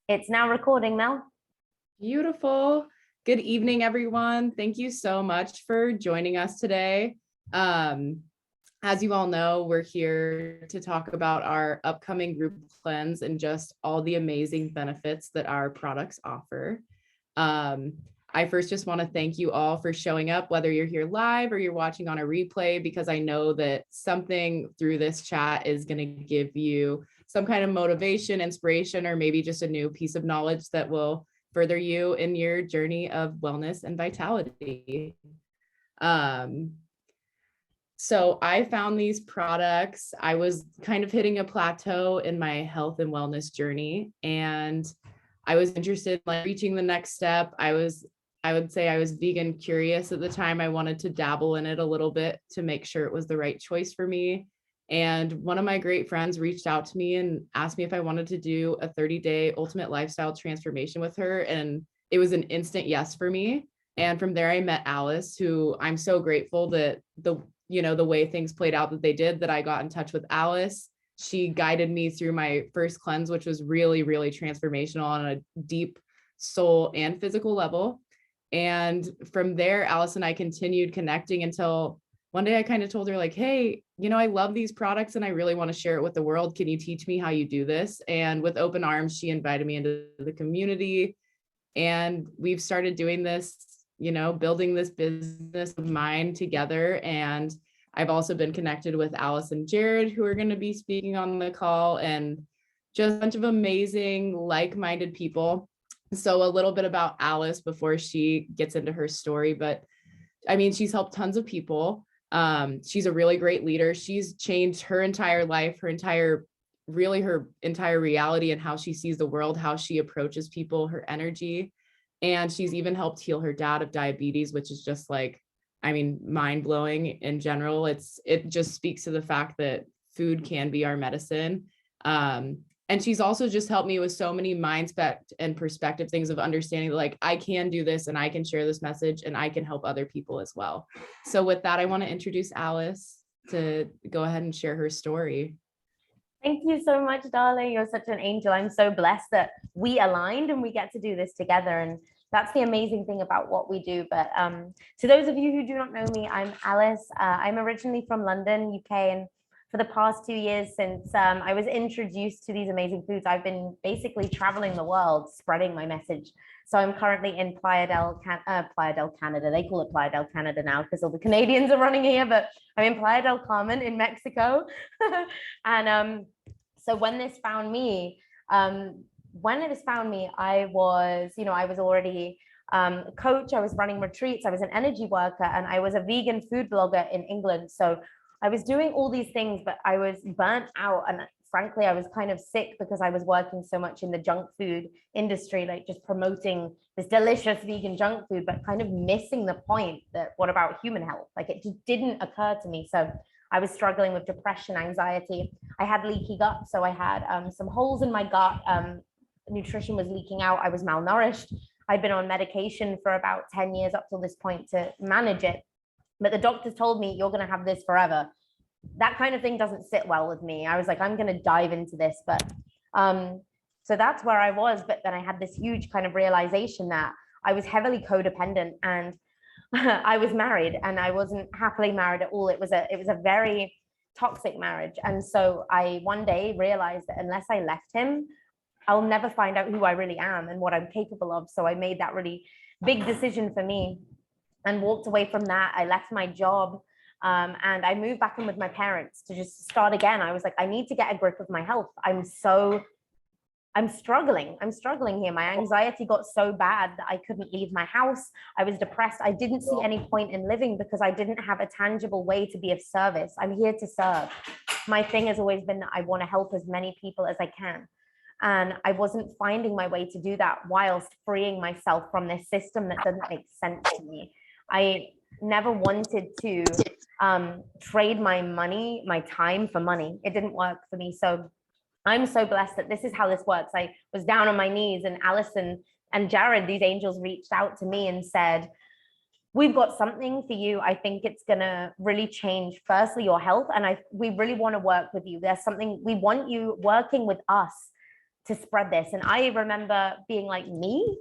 It's now recording, Mel. Beautiful. Good evening, everyone. Thank you so much for joining us today. As you all know, we're here to talk about our upcoming group cleanse and just all the amazing benefits that our products offer. I first just want to thank you all for showing up, whether you're here live or you're watching on a replay, because I know that something through this chat is going to give you some kind of motivation, inspiration, or maybe just a new piece of knowledge that will further you in your journey of wellness and vitality. So I found these products. I was kind of hitting a plateau in my health and wellness journey, and I was interested in like reaching the next step. I would say I was vegan curious at the time. I wanted to dabble in it a little bit to make sure it was the right choice for me. And one of my great friends reached out to me and asked me if I wanted to do a 30-day ultimate lifestyle transformation with her. And it was an instant yes for me. And from there, I met Alice, who I'm so grateful that the way things played out that they did, that I got in touch with Alice. She guided me through my first cleanse, which was really, really transformational on a deep soul and physical level. And from there, Alice and I continued connecting until one day I kind of told her like, hey, I love these products and I really want to share it with the world. Can you teach me how you do this? And with open arms, she invited me into the community, and we've started doing this, building this business of mine together. And I've also been connected with Alice and Jared, who are going to be speaking on the call, and just a bunch of amazing, like-minded people. So a little bit about Alice before she gets into her story, but I mean, she's helped tons of people. She's a really great leader. She's changed her entire life, her entire reality, and how she sees the world, how she approaches people, her energy. And she's even helped heal her dad of diabetes, which is just like, I mean, mind blowing in general. It just speaks to the fact that food can be our medicine. And she's also just helped me with so many mindset and perspective things of understanding that like I can do this and I can share this message and I can help other people as well. So with that, I want to introduce Alice to go ahead and share her story. Thank you so much, darling. You're such an angel. I'm so blessed that we aligned and we get to do this together. And that's the amazing thing about what we do. But to those of you who do not know me, I'm Alice. I'm originally from London, UK, and for the past 2 years since I was introduced to these amazing foods, I've been basically traveling the world, spreading my message. So I'm currently in Playa del Canada. They call it Playa del Canada now because all the Canadians are running here, but I'm in Playa del Carmen in Mexico. And so when this found me, I was, I was already a coach. I was running retreats. I was an energy worker, and I was a vegan food blogger in England. So I was doing all these things, but I was burnt out. And frankly, I was kind of sick because I was working so much in the junk food industry, like just promoting this delicious vegan junk food, but kind of missing the point that what about human health? Like it just didn't occur to me. So I was struggling with depression, anxiety. I had leaky gut. So I had some holes in my gut. Nutrition was leaking out. I was malnourished. I'd been on medication for about 10 years up till this point to manage it. But the doctors told me, you're going to have this forever. That kind of thing doesn't sit well with me. I was like, I'm going to dive into this. But so that's where I was. But then I had this huge kind of realization that I was heavily codependent, and I was married, and I wasn't happily married at all. It was a very toxic marriage. And so I one day realized that unless I left him, I'll never find out who I really am and what I'm capable of. So I made that really big decision for me and walked away from that. I left my job and I moved back in with my parents to just start again. I was like, I need to get a grip of my health. I'm struggling here. My anxiety got so bad that I couldn't leave my house. I was depressed. I didn't see any point in living because I didn't have a tangible way to be of service. I'm here to serve. My thing has always been that I want to help as many people as I can. And I wasn't finding my way to do that whilst freeing myself from this system that doesn't make sense to me. I never wanted to trade my money, my time for money. It didn't work for me. So I'm so blessed that this is how this works. I was down on my knees, and Alison and Jared, these angels, reached out to me and said, we've got something for you. I think it's going to really change, firstly, your health. And we really want to work with you. There's something, we want you working with us to spread this. And I remember being like, me?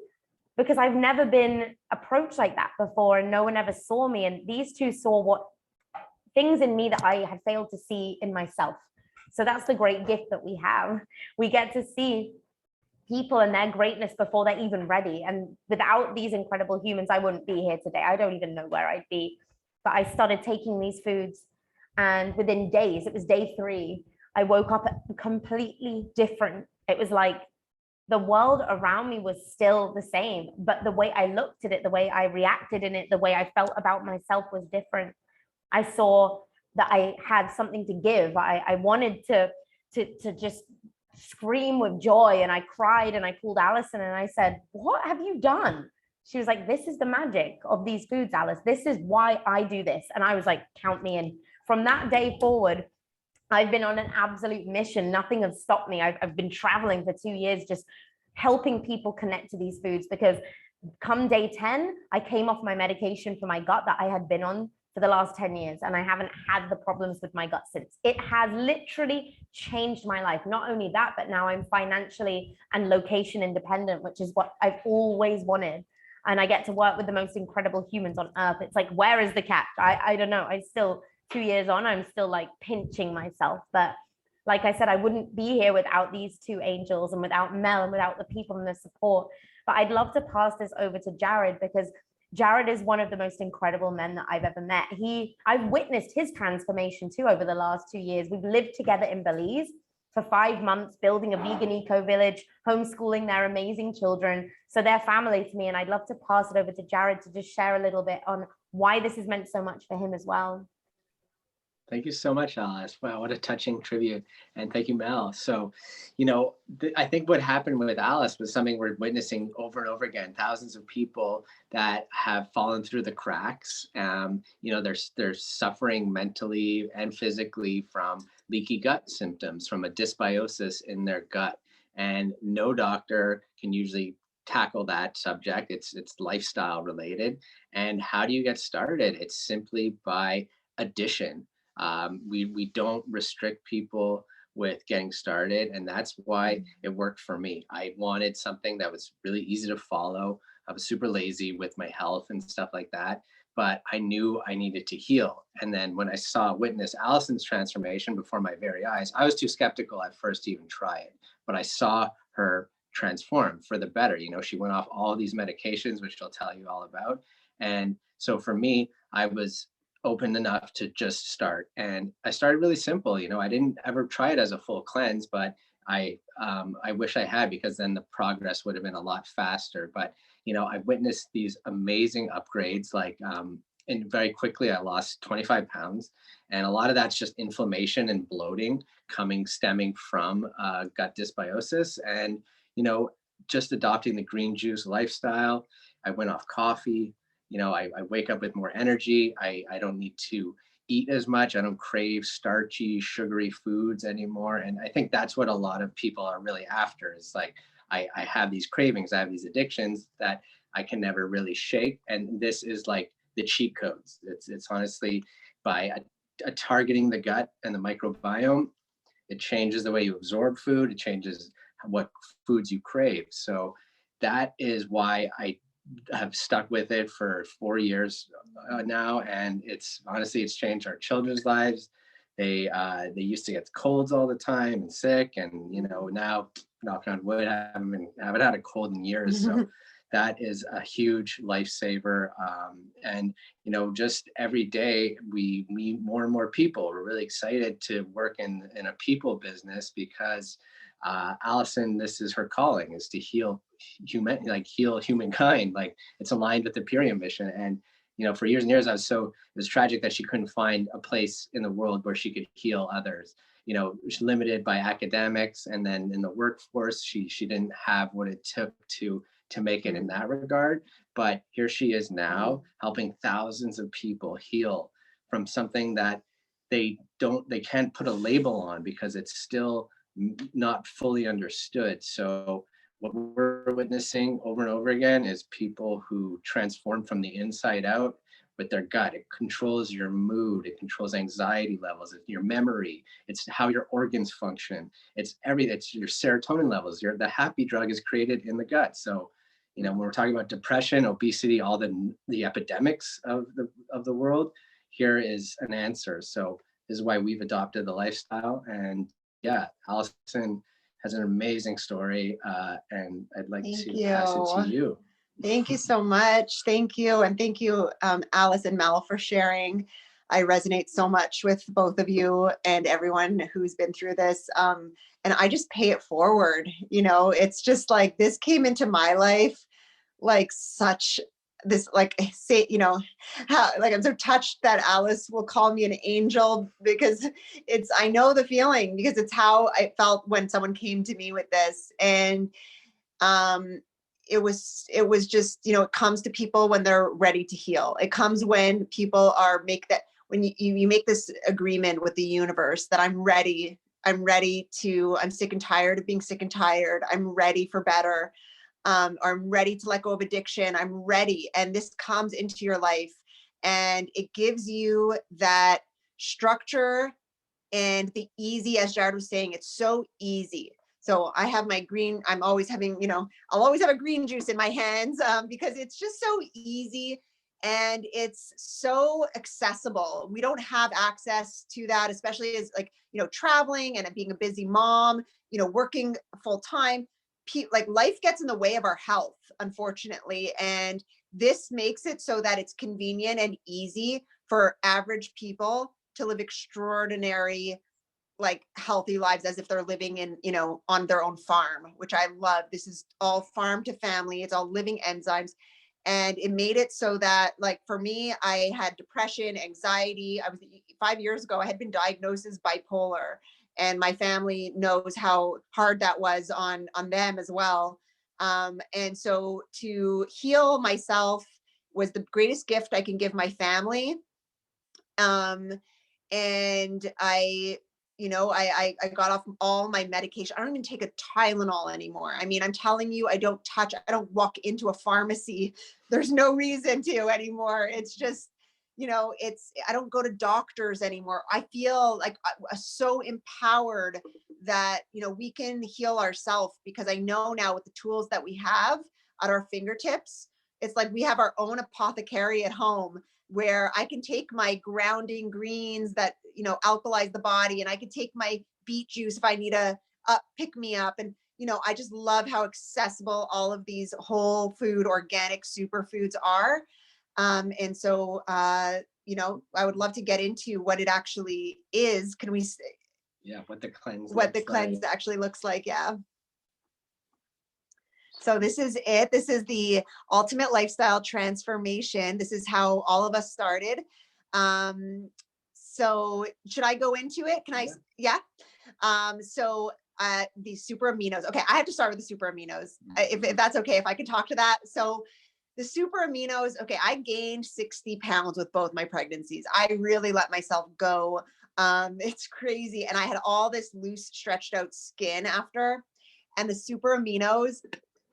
Because I've never been approached like that before, and no one ever saw me. And these two saw what things in me that I had failed to see in myself. So that's the great gift that we have. We get to see people and their greatness before they're even ready. And without these incredible humans, I wouldn't be here today. I don't even know where I'd be. But I started taking these foods, and within days, it was day 3, I woke up completely different. It was like the world around me was still the same, but the way I looked at it, the way I reacted in it, the way I felt about myself was different. I saw that I had something to give. I wanted to just scream with joy, and I cried, and I called Allison and I said, "What have you done?" She was like, "This is the magic of these foods, Alice. This is why I do this." And I was like, "Count me in." From that day forward, I've been on an absolute mission. Nothing has stopped me. I've been traveling for 2 years, just helping people connect to these foods, because come day 10, I came off my medication for my gut that I had been on for the last 10 years. And I haven't had the problems with my gut since. It has literally changed my life. Not only that, but now I'm financially and location independent, which is what I've always wanted. And I get to work with the most incredible humans on earth. It's like, where is the catch? I don't know. I still, 2 years on, I'm still like pinching myself. But like I said, I wouldn't be here without these 2 angels, and without Mel, and without the people and the support. But I'd love to pass this over to Jared, because Jared is one of the most incredible men that I've ever met. I've witnessed his transformation too over the last 2 years. We've lived together in Belize for 5 months, building a vegan eco village, homeschooling their amazing children. So they're family to me. And I'd love to pass it over to Jared to just share a little bit on why this has meant so much for him as well. Thank you so much, Alice. Wow, what a touching tribute. And thank you, Mel. So, I think what happened with Alice was something we're witnessing over and over again. Thousands of people that have fallen through the cracks. They're suffering mentally and physically from leaky gut symptoms, from a dysbiosis in their gut. And no doctor can usually tackle that subject. It's lifestyle related. And how do you get started? It's simply by addition. We don't restrict people with getting started, and that's why it worked for me. I wanted something that was really easy to follow. I was super lazy with my health and stuff like that, but I knew I needed to heal. And then when I witness Allison's transformation before my very eyes, I was too skeptical at first to even try it, but I saw her transform for the better. She went off all these medications, which she'll tell you all about. And so for me, I was open enough to just start. And I started really simple. I didn't ever try it as a full cleanse, but I wish I had, because then the progress would have been a lot faster. But, I witnessed these amazing upgrades, and very quickly I lost 25 pounds. And a lot of that's just inflammation and bloating stemming from gut dysbiosis. And, just adopting the green juice lifestyle. I went off coffee. I wake up with more energy. I don't need to eat as much. I don't crave starchy, sugary foods anymore. And I think that's what a lot of people are really after, is like, I have these cravings, I have these addictions that I can never really shake. And this is like the cheat codes. It's honestly by targeting the gut and the microbiome, it changes the way you absorb food. It changes what foods you crave. So that is why I have stuck with it for 4 years now, and it's changed our children's lives. They used to get colds all the time and sick, and now, knock on wood, I haven't had a cold in years. So that is a huge lifesaver. And just every day we meet more and more people. We're really excited to work in a people business, because Allison, this is her calling, is to heal humankind. Like, it's aligned with the Purium mission. And for years and years, it was tragic that she couldn't find a place in the world where she could heal others. She's limited by academics, and then in the workforce, she didn't have what it took to make it in that regard. But here she is now, helping thousands of people heal from something that they can't put a label on, because it's still not fully understood. So what we're witnessing over and over again is people who transform from the inside out. with their gut. It controls your mood. It controls anxiety levels, it's your memory. It's how your organs function. It's everything. It's your serotonin levels. The happy drug is created in the gut. So, when we're talking about depression, obesity, all the epidemics of the world, here is an answer. So this is why we've adopted the lifestyle. And yeah, Allison has an amazing story, and I'd like to pass it to you. Thank you so much. Thank you. And thank you, Alice and Mel, for sharing. I resonate so much with both of you and everyone who's been through this. And I just pay it forward. It's just like, this came into my life like such this, like, say, how, like, I'm so touched that Alice will call me an angel, because I know the feeling, because it's how I felt when someone came to me with this. And it was just, it comes to people when they're ready to heal. It comes when people when you make this agreement with the universe that I'm sick and tired of being sick and tired. I'm ready for better. Or I'm ready to let go of addiction. I'm ready. And this comes into your life, and it gives you that structure and the easy, as Jared was saying, it's so easy. So I have my green, I'm always having, I'll always have a green juice in my hands, because it's just so easy and it's so accessible. We don't have access to that, especially as traveling and being a busy mom, working full time. Like, life gets in the way of our health, unfortunately. And this makes it so that it's convenient and easy for average people to live extraordinary, like, healthy lives, as if they're living in, on their own farm, which I love. This is all farm to family. It's all living enzymes. And it made it so that, like, for me, I had depression, anxiety. 5 years ago, I had been diagnosed as bipolar. And my family knows how hard that was on them as well. And so to heal myself was the greatest gift I can give my family. And I got off all my medication. I don't even take a Tylenol anymore. I mean, I'm telling you, I don't walk into a pharmacy. There's no reason to anymore. It's just, I don't go to doctors anymore. I feel like so empowered that, we can heal ourselves, because I know now with the tools that we have at our fingertips, it's like we have our own apothecary at home, where I can take my grounding greens that, alkalize the body, and I can take my beet juice if I need a pick me up. And, I just love how accessible all of these whole food, organic superfoods are. And so, I would love to get into what it actually is. Can we say? Yeah, what the cleanse actually looks like. Yeah. So this is it. This is the ultimate lifestyle transformation. This is how all of us started. So should I go into it? Can I? Yeah. So the super aminos. Okay, I have to start with the super aminos, if that's okay, if I can talk to that. So the super aminos, okay, I gained 60 pounds with both my pregnancies. I really let myself go. It's crazy. And I had all this loose, stretched out skin after. And the super aminos,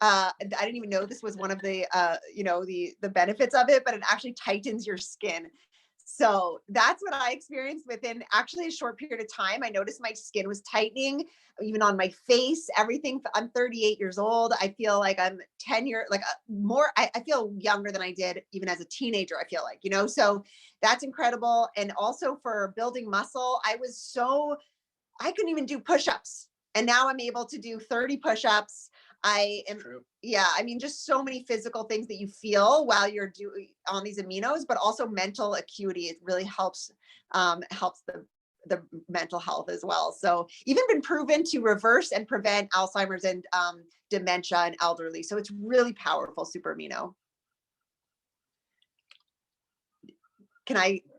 I didn't even know this was one of the, the benefits of it, but it actually tightens your skin. So that's what I experienced within actually a short period of time. I noticed my skin was tightening, even on my face, everything. I'm 38 years old. I feel like I'm 10 years, like more, I feel younger than I did even as a teenager, I feel like, so that's incredible. And also for building muscle, I couldn't even do push-ups. And now I'm able to do 30 push-ups. Yeah, I mean, just so many physical things that you feel while you're doing on these aminos, but also mental acuity. It really helps the mental health as well. So even been proven to reverse and prevent Alzheimer's and dementia in elderly. So it's really powerful, super amino.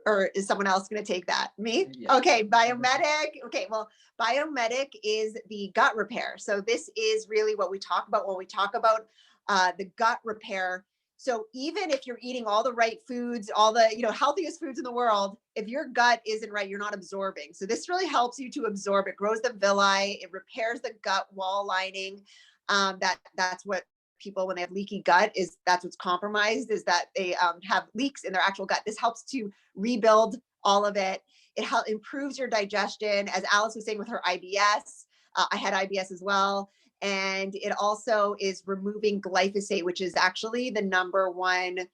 Or is someone else going to take that? Me? Yeah. Okay, Biomedic. Okay, well, Biomedic is the gut repair. So this is really what we talk about when we talk about the gut repair. So even if you're eating all the right foods, all the healthiest foods in the world, if your gut isn't right, you're not absorbing. So this really helps you to absorb. It grows the villi, it repairs the gut wall lining. That's what people when they have leaky gut is that's what's compromised, is that they have leaks in their actual gut. This helps to rebuild all of it. It improves your digestion, as Alice was saying with her IBS. I had IBS as well. And it also is removing glyphosate, which is actually the #1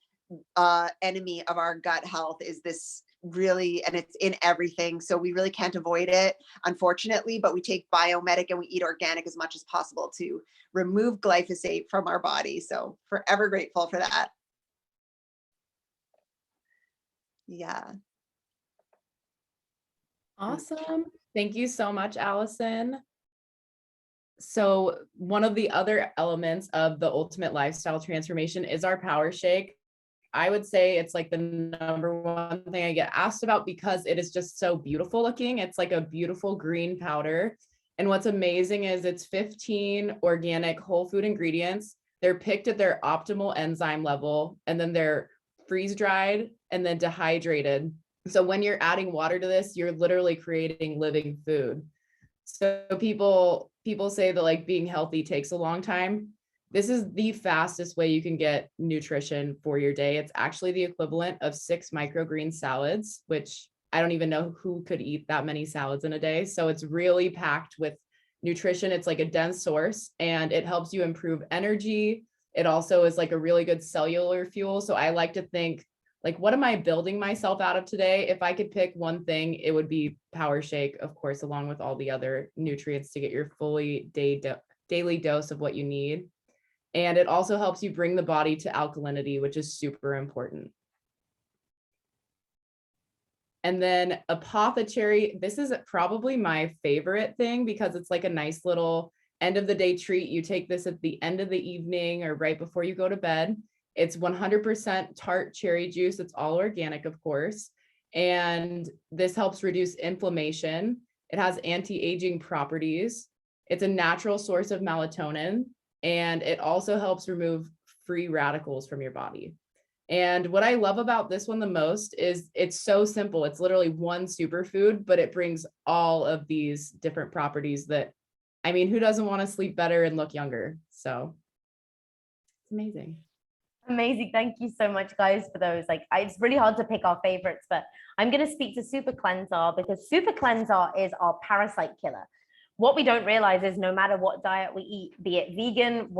enemy of our gut health, is this really, and it's in everything. So we really can't avoid it, unfortunately, but we take biomedic and we eat organic as much as possible to remove glyphosate from our body. So forever grateful for that. Yeah. Awesome. Thank you so much, Allison. So one of the other elements of the ultimate lifestyle transformation is our power shake. I would say it's like the #1 thing I get asked about because it is just so beautiful looking. It's like a beautiful green powder. And what's amazing is it's 15 organic whole food ingredients. They're picked at their optimal enzyme level, and then they're freeze dried and then dehydrated. So when you're adding water to this, you're literally creating living food. So people say that like being healthy takes a long time. This is the fastest way you can get nutrition for your day. It's actually the equivalent of 6 microgreen salads, which I don't even know who could eat that many salads in a day. So it's really packed with nutrition. It's like a dense source, and it helps you improve energy. It also is like a really good cellular fuel. So I like to think, like, what am I building myself out of today? If I could pick one thing, it would be Power Shake, of course, along with all the other nutrients to get your fully daily dose of what you need. And it also helps you bring the body to alkalinity, which is super important. And then Apothecary, this is probably my favorite thing because it's like a nice little end of the day treat. You take this at the end of the evening or right before you go to bed. It's 100% tart cherry juice. It's all organic, of course. And this helps reduce inflammation. It has anti-aging properties. It's a natural source of melatonin. And it also helps remove free radicals from your body. And what I love about this one the most is it's so simple. It's literally one superfood, but it brings all of these different properties that, I mean, who doesn't want to sleep better and look younger? So it's amazing. Amazing. Thank you so much, guys, for those. Like, it's really hard to pick our favorites, but I'm going to speak to Super Cleanser because Super Cleanser is our parasite killer. What we don't realize is no matter what diet we eat, be it vegan,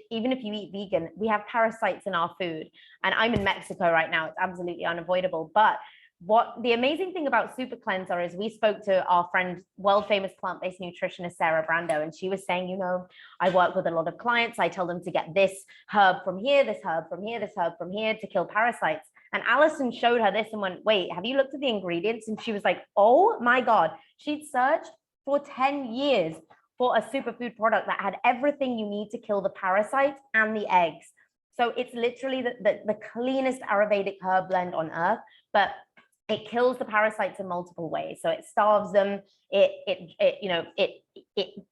even if you eat vegan, we have parasites in our food. And I'm in Mexico right now. It's absolutely unavoidable. But what the amazing thing about Super Cleanser is we spoke to our friend, world famous plant-based nutritionist, Sarah Brando, and she was saying, you know, I work with a lot of clients. I tell them to get this herb from here, this herb from here, this herb from here to kill parasites. And Allison showed her this and went, wait, have you looked at the ingredients? And she was like, oh my God. She'd searched for 10 years for a superfood product that had everything you need to kill the parasites and the eggs. So it's literally the cleanest Ayurvedic herb blend on earth, but it kills the parasites in multiple ways. So it starves them, it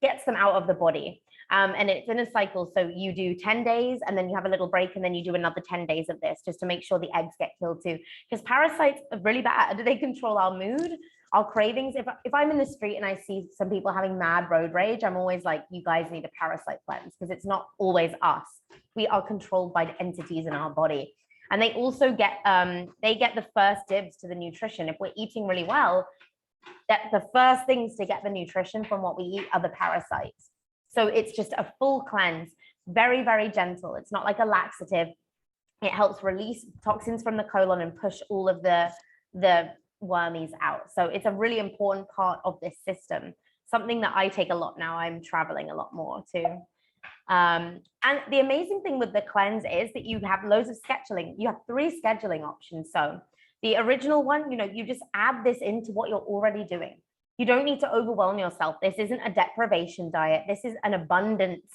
gets them out of the body. And it's in a cycle. So you do 10 days and then you have a little break and then you do another 10 days of this just to make sure the eggs get killed too. Because parasites are really bad. They control our mood, our cravings. If I'm in the street and I see some people having mad road rage, I'm always like, you guys need a parasite cleanse because it's not always us. We are controlled by entities in our body. And they also get the first dibs to the nutrition. If we're eating really well, that the first things to get the nutrition from what we eat are the parasites. So it's just a full cleanse, very, very gentle. It's not like a laxative. It helps release toxins from the colon and push all of the wormies out. So it's a really important part of this system, something that I take a lot now. I'm traveling a lot more too. And the amazing thing with the cleanse is that you have loads of scheduling. You have 3 scheduling options. So the original one, you just add this into what you're already doing. You don't need to overwhelm yourself. This isn't a deprivation diet. This is an abundance,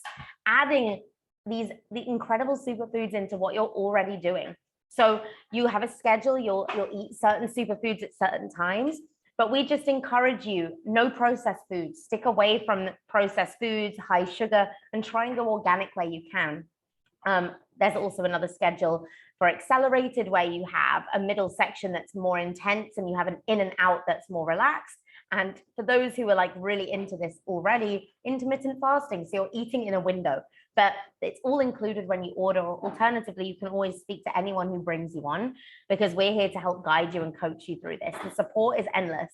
adding the incredible superfoods into what you're already doing. So you have a schedule, you'll eat certain superfoods at certain times, but we just encourage you, no processed foods, stick away from processed foods, high sugar, and try and go organic where you can. There's also another schedule for accelerated where you have a middle section that's more intense and you have an in and out that's more relaxed. And for those who are like really into this already, intermittent fasting, so you're eating in a window, but it's all included when you order. Alternatively, you can always speak to anyone who brings you on, because we're here to help guide you and coach you through this. The support is endless.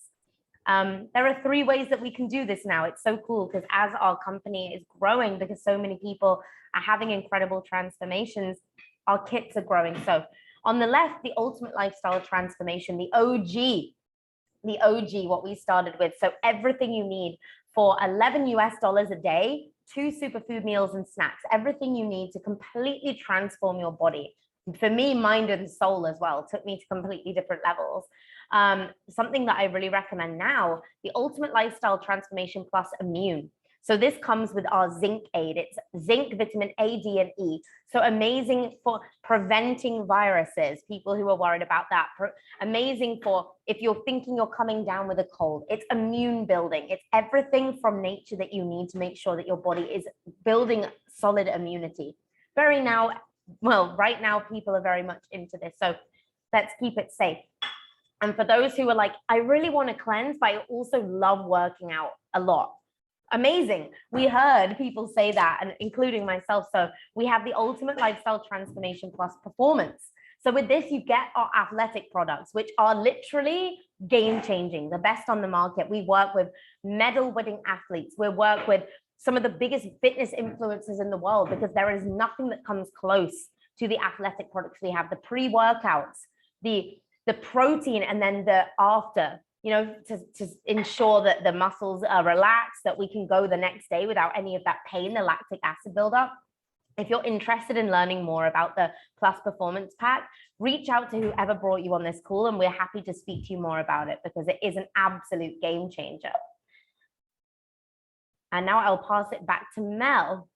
There are 3 ways that we can do this now. It's so cool because as our company is growing, because so many people are having incredible transformations, our kits are growing. So on the left, the Ultimate Lifestyle Transformation, the OG, what we started with. So everything you need for $11 US a day, 2 superfood meals and snacks, everything you need to completely transform your body. For me, mind and soul as well, took me to completely different levels. Something that I really recommend now, the Ultimate Lifestyle Transformation Plus Immune. So this comes with our zinc aid. It's zinc, vitamin A, D, and E. So amazing for preventing viruses, people who are worried about that. Amazing for if you're thinking you're coming down with a cold. It's immune building. It's everything from nature that you need to make sure that your body is building solid immunity. Right now, people are very much into this. So let's keep it safe. And for those who are like, I really want to cleanse, but I also love working out a lot. Amazing. We heard people say that, and including myself. So we have the Ultimate Lifestyle Transformation Plus Performance. So with this, you get our athletic products, which are literally game changing, the best on the market. We work with medal winning athletes. We work with some of the biggest fitness influencers in the world, because there is nothing that comes close to the athletic products we have. The pre-workouts, the protein, and then the after, to ensure that the muscles are relaxed, that we can go the next day without any of that pain, the lactic acid buildup. If you're interested in learning more about the Plus Performance Pack, reach out to whoever brought you on this call, and we're happy to speak to you more about it, because it is an absolute game changer. And now I'll pass it back to Mel.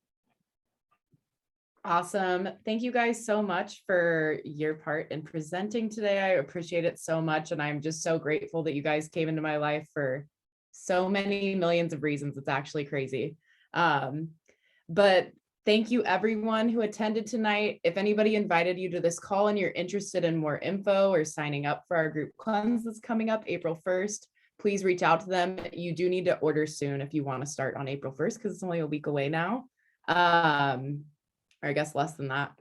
Awesome. Thank you guys so much for your part in presenting today. I appreciate it so much. And I'm just so grateful that you guys came into my life for so many millions of reasons. It's actually crazy. But thank you everyone who attended tonight. If anybody invited you to this call and you're interested in more info or signing up for our group cleanse that's coming up April 1st, please reach out to them. You do need to order soon if you want to start on April 1st, because it's only a week away now. Or I guess less than that.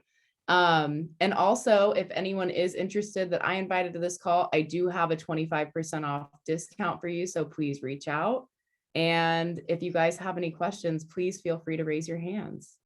And also, if anyone is interested that I invited to this call, I do have a 25% off discount for you. So please reach out. And if you guys have any questions, please feel free to raise your hands.